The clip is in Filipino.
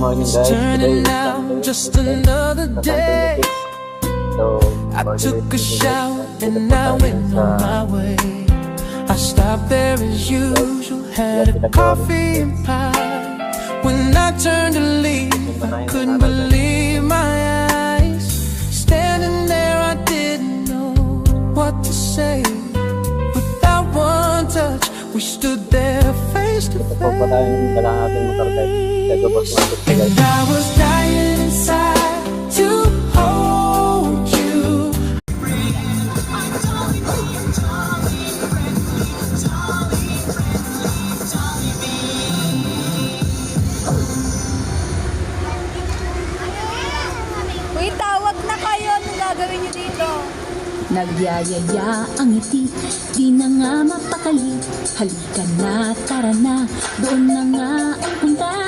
morning guys. Today is Sunday, Just another day. So, I took a shower and I went on my way. I stopped there as usual, had a coffee and pie. When I turned to leave, I couldn't believe my eyes. Standing there, I didn't know what to say. Without one touch, we stood there face to ito po pala yung dalang ating motor guys. Gagabos natin ito guys. face. I was dying inside to hold you. Uy, tawag na kayo. Anong gagawin niyo dito? Nagyayaya ang ngiti, di na nga mapakali. Halika na, tara na, doon na nga ang punta.